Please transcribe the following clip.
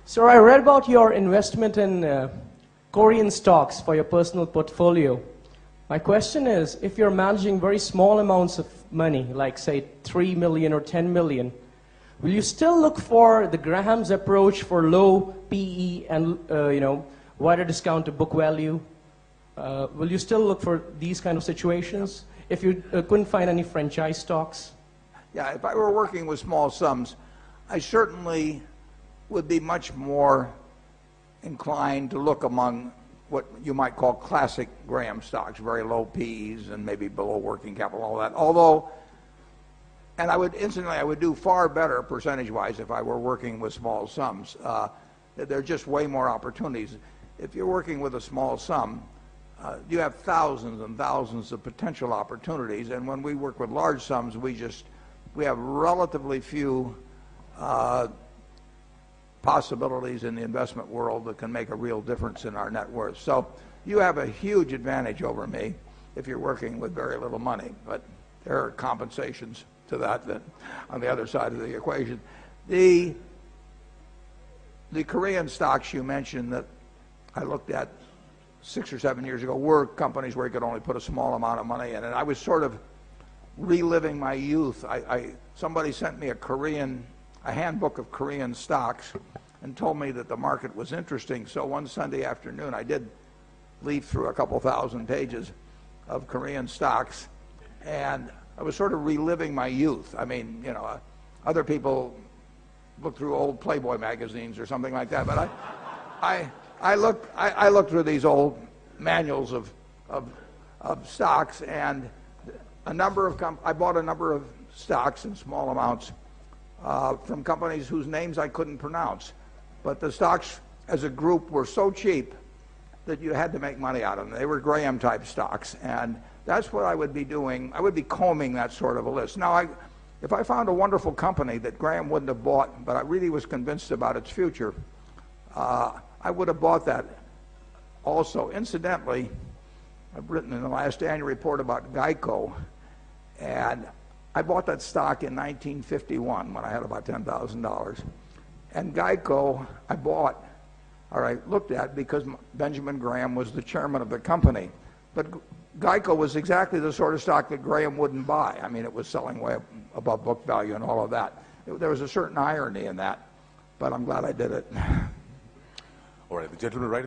So I read about your investment in Korean stocks for your personal portfolio. My question is, if you're managing very small amounts of money, like say 3 million or 10 million, will you still look for the Graham's approach for low PE and wider discount to book value? Will you still look for these kind of situations if you couldn't find any franchise stocks? Yeah, if I were working with small sums, I certainly would be much more inclined to look among what you might call classic Graham stocks, very low P's and maybe below working capital, all that. Although, and I would do far better percentage-wise if I were working with small sums. There are just way more opportunities. If you're working with a small sum, you have thousands and thousands of potential opportunities. And when we work with large sums, we have relatively few possibilities in the investment world that can make a real difference in our net worth. So you have a huge advantage over me if you're working with very little money. But there are compensations to that on the other side of the equation. The Korean stocks you mentioned that I looked at 6 or 7 years ago were companies where you could only put a small amount of money in. And I was sort of reliving my youth. Somebody sent me a handbook of Korean stocks and told me that the market was interesting. So one Sunday afternoon, I did leaf through a couple thousand pages of Korean stocks, and I was sort of reliving my youth. I mean, other people look through old Playboy magazines or something like that, but I looked through these old manuals of stocks, and I bought a number of stocks in small amounts from companies whose names I couldn't pronounce. But the stocks as a group were so cheap that you had to make money out of them. They were Graham-type stocks, and that's what I would be doing. I would be combing that sort of a list. Now, if I found a wonderful company that Graham wouldn't have bought, but I really was convinced about its future, I would have bought that also. Incidentally, I've written in the last annual report about Geico, and I bought that stock in 1951 when I had about $10,000. And Geico, I looked at because Benjamin Graham was the chairman of the company. But Geico was exactly the sort of stock that Graham wouldn't buy. I mean, it was selling way above book value and all of that. There was a certain irony in that, but I'm glad I did it. All right, the gentleman right